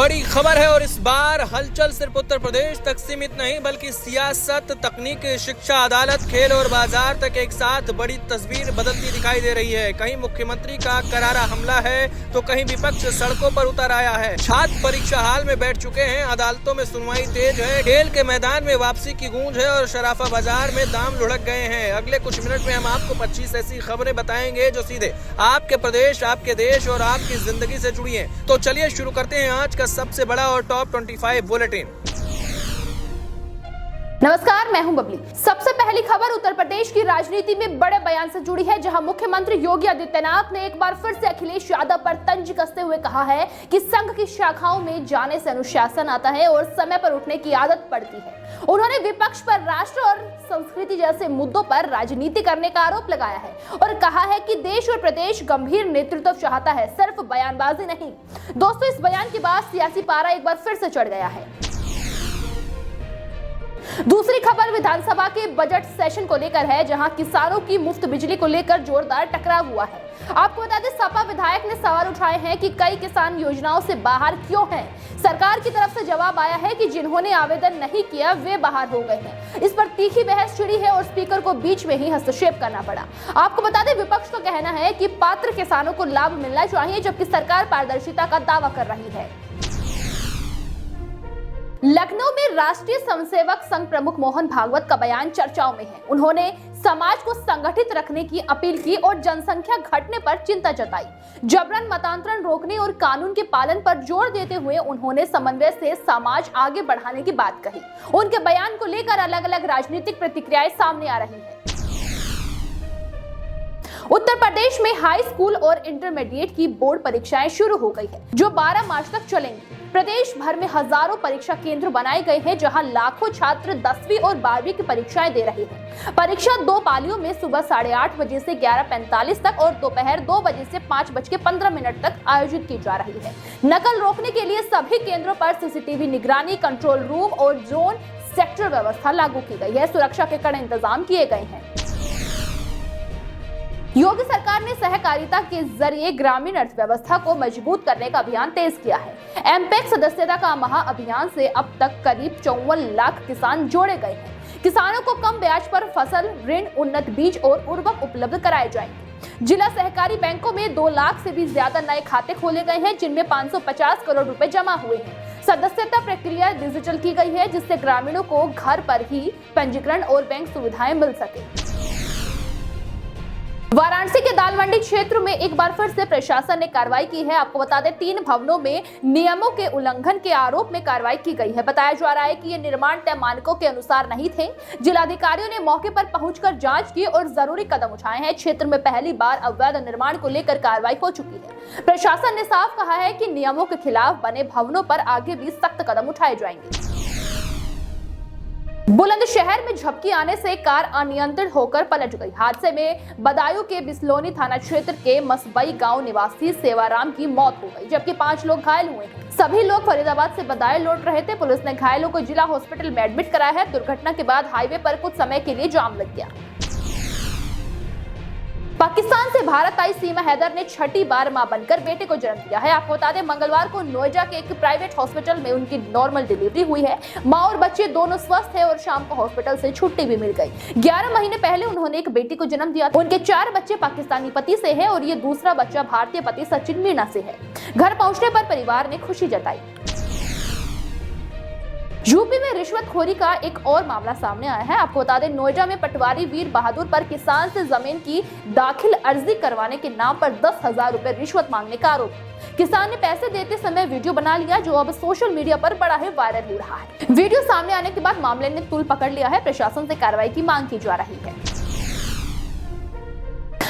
बड़ी खबर है और इस बार हलचल सिर्फ उत्तर प्रदेश तक सीमित नहीं बल्कि सियासत, तकनीक, शिक्षा, अदालत, खेल और बाजार तक एक साथ बड़ी तस्वीर बदलती दिखाई दे रही है। कहीं मुख्यमंत्री का करारा हमला है तो कहीं विपक्ष सड़कों पर उतर आया है। छात्र परीक्षा हाल में बैठ चुके हैं, अदालतों में सुनवाई तेज है, खेल के मैदान में वापसी की गूंज है और शराफा बाजार में दाम लुढ़क गए हैं। अगले कुछ मिनट में हम आपको 25 ऐसी खबरें बताएंगे जो सीधे आपके प्रदेश, आपके देश और आपकी जिंदगी से जुड़ी है। तो चलिए शुरू करते हैं आज का सबसे बड़ा और टॉप 25 बुलेटिन। नमस्कार, मैं हूं बबली। सबसे पहली खबर उत्तर प्रदेश की राजनीति में बड़े बयान से जुड़ी है, जहां मुख्यमंत्री योगी आदित्यनाथ ने एक बार फिर से अखिलेश यादव पर तंज कसते हुए कहा है कि संघ की शाखाओं में जाने से अनुशासन आता है और समय पर उठने की आदत पड़ती है। उन्होंने विपक्ष पर राष्ट्र और संस्कृति जैसे मुद्दों पर राजनीति करने का आरोप लगाया है और कहा है कि देश और प्रदेश गंभीर नेतृत्व चाहता है, सिर्फ बयानबाजी नहीं। दोस्तों, इस बयान के बाद सियासी पारा एक बार फिर से चढ़ गया है। दूसरी खबर विधानसभा के बजट सेशन को लेकर है, जहां किसानों की मुफ्त बिजली को लेकर जोरदार टकराव हुआ है। आपको बता दें, सपा विधायक ने सवाल उठाए हैं कि कई किसान योजनाओं से बाहर क्यों हैं। सरकार की तरफ से जवाब आया है कि जिन्होंने आवेदन नहीं किया वे बाहर हो गए हैं। इस पर तीखी बहस छिड़ी है और स्पीकर को बीच में ही हस्तक्षेप करना पड़ा। आपको बता दें, विपक्ष का कहना है कि पात्र किसानों को लाभ मिलना चाहिए, जबकि सरकार पारदर्शिता का दावा कर रही है। लखनऊ में राष्ट्रीय स्वयंसेवक संघ प्रमुख मोहन भागवत का बयान चर्चाओं में है। उन्होंने समाज को संगठित रखने की अपील की और जनसंख्या घटने पर चिंता जताई। जबरन मतांतरण रोकने और कानून के पालन पर जोर देते हुए उन्होंने समन्वय से समाज आगे बढ़ाने की बात कही। उनके बयान को लेकर अलग अलग राजनीतिक प्रतिक्रियाएं सामने आ रही है। उत्तर प्रदेश में हाई स्कूल और इंटरमीडिएट की बोर्ड परीक्षाएं शुरू हो गई है, जो 12 मार्च तक चलेंगी। प्रदेश भर में हजारों परीक्षा केंद्र बनाए गए हैं, जहां लाखों छात्र 10वीं और 12वीं की परीक्षाएं दे रहे हैं। परीक्षा 2 पालियों में सुबह 8:30 बजे से 11:45 तक और दोपहर 2 बजे से 5:15 तक आयोजित की जा रही है। नकल रोकने के लिए सभी केंद्रों पर सीसीटीवी निगरानी, कंट्रोल रूम और जोन सेक्टर व्यवस्था लागू की गई है। सुरक्षा के कड़े इंतजाम किए गए हैं। योगी सरकार ने सहकारिता के जरिए ग्रामीण अर्थव्यवस्था को मजबूत करने का अभियान तेज किया है। एमपेक सदस्यता का महाअभियान से अब तक करीब 54 लाख किसान जोड़े गए हैं। किसानों को कम ब्याज पर फसल ऋण, उन्नत बीज और उर्वरक उपलब्ध कराए जाएंगे। जिला सहकारी बैंकों में 2 लाख से भी ज्यादा नए खाते खोले गए हैं, जिनमें 550 करोड़ रुपए जमा हुए हैं। सदस्यता प्रक्रिया डिजिटल की गई है, जिससे ग्रामीणों को घर पर ही पंजीकरण और बैंक सुविधाएं मिल सके। वाराणसी के दाल मंडी क्षेत्र में एक बार फिर से प्रशासन ने कार्रवाई की है। आपको बता दें, 3 भवनों में नियमों के उल्लंघन के आरोप में कार्रवाई की गई है। बताया जा रहा है कि ये निर्माण तय मानकों के अनुसार नहीं थे। जिलाधिकारियों ने मौके पर पहुंचकर जांच की और जरूरी कदम उठाए हैं। क्षेत्र में पहली बार अवैध निर्माण को लेकर कार्रवाई हो चुकी है। प्रशासन ने साफ कहा है कि नियमों के खिलाफ बने भवनों पर आगे भी सख्त कदम उठाए जाएंगे। बुलंदशहर में झपकी आने से कार अनियंत्रित होकर पलट गई। हादसे में बदायूं के बिसलोनी थाना क्षेत्र के मसबई गांव निवासी सेवाराम की मौत हो गई, जबकि 5 लोग घायल हुए हैं। सभी लोग फरीदाबाद से बदायूं लौट रहे थे। पुलिस ने घायलों को जिला हॉस्पिटल में एडमिट कराया है। दुर्घटना के बाद हाईवे पर कुछ समय के लिए जाम लग गया। पाकिस्तान से भारत आई सीमा हैदर ने 6ठी बार मां बनकर बेटे को जन्म दिया है। आपको बता दें, मंगलवार को नोएडा के एक प्राइवेट हॉस्पिटल में उनकी नॉर्मल डिलीवरी हुई है। मां और बच्चे दोनों स्वस्थ हैं और शाम को हॉस्पिटल से छुट्टी भी मिल गई। 11 महीने पहले उन्होंने एक बेटी को जन्म दिया। उनके 4 बच्चे पाकिस्तानी पति से है और ये दूसरा बच्चा भारतीय पति सचिन मीणा से है। घर पहुंचने पर परिवार ने खुशी जताई। यूपी में रिश्वतखोरी का एक और मामला सामने आया है। आपको बता दें, नोएडा में पटवारी वीर बहादुर पर किसान से जमीन की दाखिल अर्जी करवाने के नाम पर 10,000 रुपए रिश्वत मांगने का आरोप। किसान ने पैसे देते समय वीडियो बना लिया, जो अब सोशल मीडिया पर बड़ा ही वायरल हो रहा है। वीडियो सामने आने के बाद मामले ने तूल पकड़ लिया है। प्रशासन से कार्रवाई की मांग की जा रही है।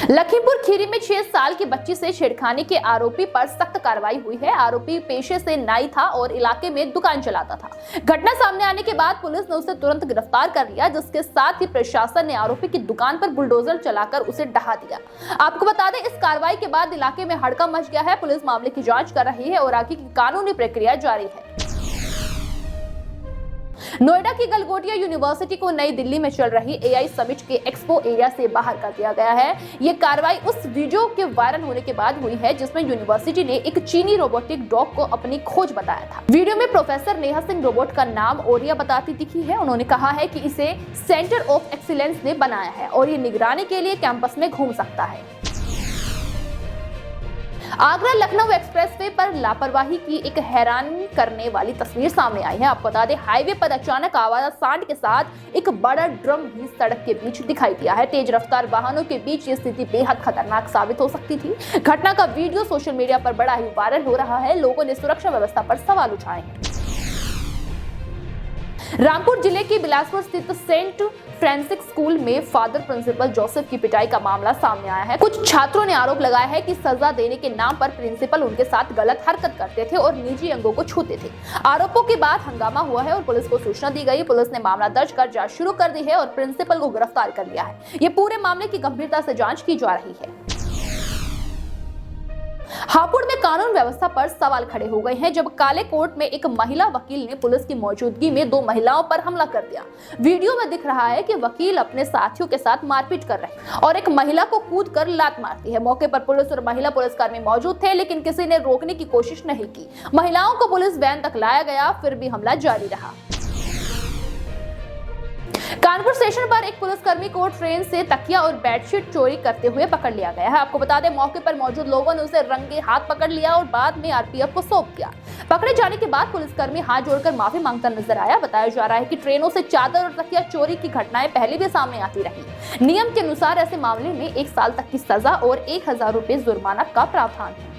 लखीमपुर खीरी में 6 साल की बच्ची से छेड़खानी के आरोपी पर सख्त कार्रवाई हुई है। आरोपी पेशे से नाई था और इलाके में दुकान चलाता था। घटना सामने आने के बाद पुलिस ने उसे तुरंत गिरफ्तार कर लिया, जिसके साथ ही प्रशासन ने आरोपी की दुकान पर बुलडोजर चलाकर उसे ढहा दिया। आपको बता दें, इस कार्रवाई के बाद इलाके में हड़कंप मच गया है। पुलिस मामले की जाँच कर रही है और आगे की कानूनी प्रक्रिया जारी है। नोएडा की गलगोटिया यूनिवर्सिटी को नई दिल्ली में चल रही AI समिट के एक्सपो एरिया से बाहर कर दिया गया है। ये कार्रवाई उस वीडियो के वायरल होने के बाद हुई है जिसमें यूनिवर्सिटी ने एक चीनी रोबोटिक डॉग को अपनी खोज बताया था। वीडियो में प्रोफेसर नेहा सिंह रोबोट का नाम ओरिया बताती दिखी है। उन्होंने कहा है कि इसे सेंटर ऑफ एक्सीलेंस ने बनाया है और ये निगरानी के लिए कैंपस में घूम सकता है। आगरा लखनऊ एक्सप्रेसवे पर लापरवाही की एक हैरान करने वाली तस्वीर सामने आई है। आपको बता दें, हाईवे पर अचानक आवारा सांड के साथ एक बड़ा ड्रम भी सड़क के बीच दिखाई दिया है। तेज रफ्तार वाहनों के बीच ये स्थिति बेहद खतरनाक साबित हो सकती थी। घटना का वीडियो सोशल मीडिया पर बड़ा ही वायरल हो रहा है। लोगों ने सुरक्षा व्यवस्था पर सवाल उठाए हैं। रामपुर जिले के बिलासपुर स्थित सेंट फ्रांसिस स्कूल में फादर प्रिंसिपल जोसेफ की पिटाई का मामला सामने आया है। कुछ छात्रों ने आरोप लगाया है कि सजा देने के नाम पर प्रिंसिपल उनके साथ गलत हरकत करते थे और निजी अंगों को छूते थे। आरोपों के बाद हंगामा हुआ है और पुलिस को सूचना दी गई। पुलिस ने मामला दर्ज कर जांच शुरू कर दी है और प्रिंसिपल को गिरफ्तार कर लिया है। ये पूरे मामले की गंभीरता से जांच की जा रही है। हापुड़ में कानून व्यवस्था पर सवाल खड़े हो गए हैं जब काले कोट में एक महिला वकील ने पुलिस की मौजूदगी में 2 महिलाओं पर हमला कर दिया। वीडियो में दिख रहा है कि वकील अपने साथियों के साथ मारपीट कर रहे हैं और एक महिला को कूदकर लात मारती है। मौके पर पुलिस और महिला पुलिसकर्मी मौजूद थे, लेकिन किसी ने रोकने की कोशिश नहीं की। महिलाओं को पुलिस वैन तक लाया गया, फिर भी हमला जारी रहा। कानपुर स्टेशन पर एक पुलिसकर्मी को ट्रेन से तकिया और बेडशीट चोरी करते हुए पकड़ लिया गया है। आपको बता दें, मौके पर मौजूद लोगों ने उसे रंगे हाथ पकड़ लिया और बाद में आरपीएफ को सौंप दिया। पकड़े जाने के बाद पुलिसकर्मी हाथ जोड़कर माफी मांगता नजर आया। बताया जा रहा है कि ट्रेनों से चादर और तकिया चोरी की घटनाएं पहले भी सामने आती रही। नियम के अनुसार ऐसे मामले में 1 साल तक की सजा और 1000 रुपए जुर्माना का प्रावधान है।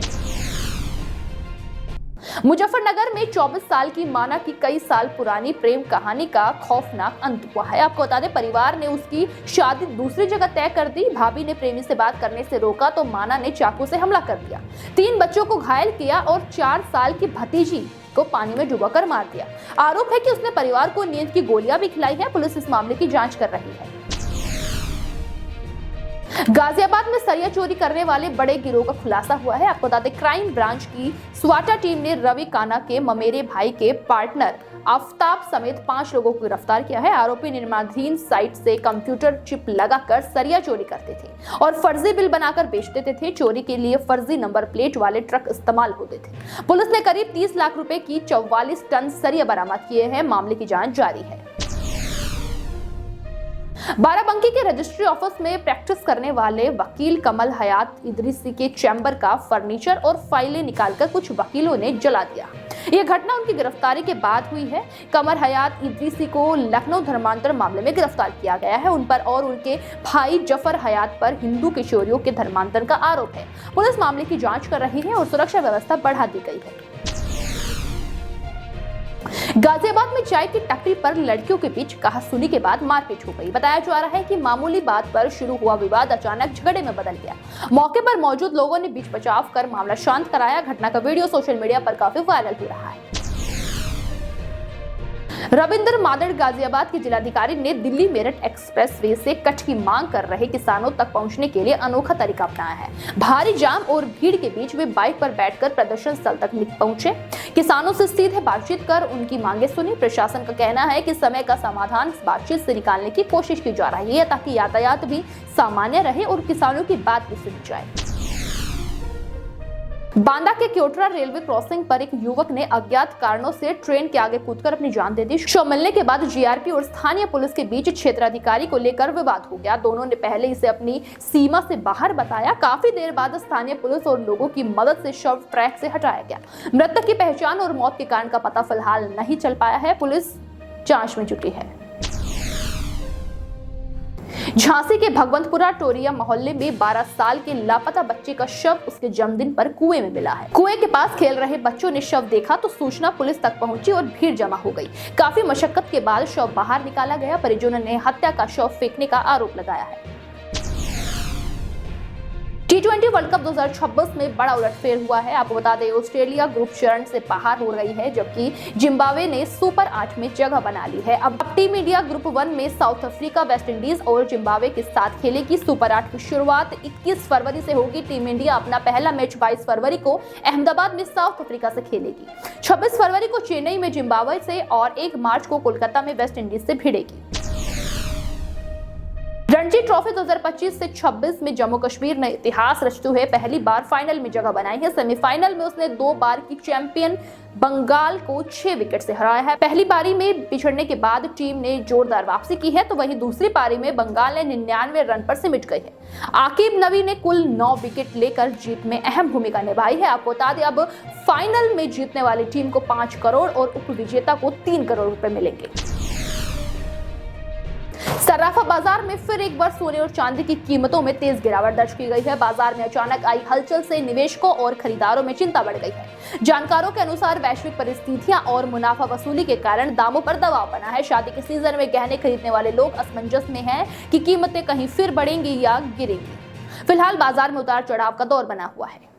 मुजफ्फरनगर में 24 साल की माना की कई साल पुरानी प्रेम कहानी का खौफनाक अंत हुआ है। आपको बता दें, परिवार ने उसकी शादी दूसरी जगह तय कर दी। भाभी ने प्रेमी से बात करने से रोका तो माना ने चाकू से हमला कर दिया। 3 बच्चों को घायल किया और 4 साल की भतीजी को पानी में डुबाकर मार दिया। आरोप है कि उसने परिवार को नींद की गोलियां भी खिलाई है। पुलिस इस मामले की जांच कर रही है। गाजियाबाद में सरिया चोरी करने वाले बड़े गिरोह का खुलासा हुआ है। आपको बता दें, क्राइम ब्रांच की स्वाटा टीम ने रवि काना के ममेरे भाई के पार्टनर आफ्ताब समेत 5 लोगों को गिरफ्तार किया है। आरोपी निर्माणाधीन साइट से कंप्यूटर चिप लगाकर सरिया चोरी करते थे और फर्जी बिल बनाकर बेच देते थे। चोरी के लिए फर्जी नंबर प्लेट वाले ट्रक इस्तेमाल होते थे। पुलिस ने करीब 30 लाख रुपए की 44 टन सरिया बरामद किए हैं। मामले की जांच जारी है। बाराबंकी के रजिस्ट्री ऑफिस में प्रैक्टिस करने वाले वकील कमल हयात इदरीसी के चैम्बर का फर्नीचर और फाइलें निकालकर कुछ वकीलों ने जला दिया। यह घटना उनकी गिरफ्तारी के बाद हुई है। कमल हयात इदरीसी को लखनऊ धर्मांतरण मामले में गिरफ्तार किया गया है। उन पर और उनके भाई जफर हयात पर हिंदू किशोरियों के धर्मांतरण का आरोप है। पुलिस मामले की जांच कर रही है और सुरक्षा व्यवस्था बढ़ा दी गई है। गाजियाबाद में चाय की टपरी पर लड़कियों के बीच कहासुनी के बाद मारपीट हो गई। बताया जा रहा है कि मामूली बात पर शुरू हुआ विवाद अचानक झगड़े में बदल गया। मौके पर मौजूद लोगों ने बीच बचाव कर मामला शांत कराया। घटना का वीडियो सोशल मीडिया पर काफी वायरल हो रहा है। रविंद्र मादड़ गाजियाबाद के जिलाधिकारी ने दिल्ली मेरठ एक्सप्रेसवे से कट की मांग कर रहे किसानों तक पहुंचने के लिए अनोखा तरीका अपनाया है। भारी जाम और भीड़ के बीच वे बाइक पर बैठकर प्रदर्शन स्थल तक पहुंचे। किसानों से सीधे बातचीत कर उनकी मांगे सुनी। प्रशासन का कहना है कि समय का समाधान इस बातचीत से निकालने की कोशिश की जा रही है ताकि यातायात भी सामान्य रहे और किसानों की बात भी सुनी जाए। बांदा के क्योटरा रेलवे क्रॉसिंग पर एक युवक ने अज्ञात कारणों से ट्रेन के आगे कूदकर अपनी जान दे दी। शव मिलने के बाद जीआरपी और स्थानीय पुलिस के बीच क्षेत्राधिकारी को लेकर विवाद हो गया। दोनों ने पहले इसे अपनी सीमा से बाहर बताया। काफी देर बाद स्थानीय पुलिस और लोगों की मदद से शव ट्रैक से हटाया गया। मृतक की पहचान और मौत के कारण का पता फिलहाल नहीं चल पाया है। पुलिस जांच में जुटी है। झांसी के भगवंतपुरा टोरिया मोहल्ले में 12 साल के लापता बच्चे का शव उसके जन्मदिन पर कुएं में मिला है। कुएं के पास खेल रहे बच्चों ने शव देखा तो सूचना पुलिस तक पहुंची और भीड़ जमा हो गई। काफी मशक्कत के बाद शव बाहर निकाला गया। परिजनों ने हत्या का शव फेंकने का आरोप लगाया है। T20 वर्ल्ड कप 2026 में बड़ा उलटफेर हुआ है। आपको बता दें, ऑस्ट्रेलिया ग्रुप चरण से बाहर हो रही है, जबकि जिम्बाब्वे ने सुपर 8 में जगह बना ली है। अब टीम इंडिया ग्रुप 1 में साउथ अफ्रीका, वेस्ट इंडीज और जिम्बाब्वे के साथ खेलेगी। सुपर 8 की शुरुआत 21 फरवरी से होगी। टीम इंडिया अपना पहला मैच 22 फरवरी को अहमदाबाद में साउथ अफ्रीका से खेलेगी। 26 फरवरी को चेन्नई में जिम्बाब्वे से और 1 मार्च को कोलकाता में वेस्ट इंडीज से भिड़ेगी। रणजी ट्रॉफी 2025 से 26 में जम्मू कश्मीर ने इतिहास रचते हुए पहली बार फाइनल में जगह बनाई है। सेमीफाइनल में उसने 2 बार की चैंपियन बंगाल को 6 विकेट से हराया है। पहली पारी में पिछड़ने के बाद टीम ने जोरदार वापसी की है, तो वहीं दूसरी पारी में बंगाल ने 99 रन पर सिमट गई है। आकिब नबी ने कुल 9 विकेट लेकर जीत में अहम भूमिका निभाई है। आपको बता दें, अब फाइनल में जीतने वाली टीम को 5 करोड़ और उपविजेता को 3 करोड़ रुपए मिलेंगे। सर्राफा बाजार में फिर एक बार सोने और चांदी की कीमतों में तेज गिरावट दर्ज की गई है। बाजार में अचानक आई हलचल से निवेशकों और खरीदारों में चिंता बढ़ गई है। जानकारों के अनुसार वैश्विक परिस्थितियां और मुनाफा वसूली के कारण दामों पर दबाव बना है। शादी के सीजन में गहने खरीदने वाले लोग असमंजस में हैं कि कीमतें कहीं फिर बढ़ेंगी या गिरेंगी। फिलहाल बाजार में उतार चढ़ाव का दौर बना हुआ है।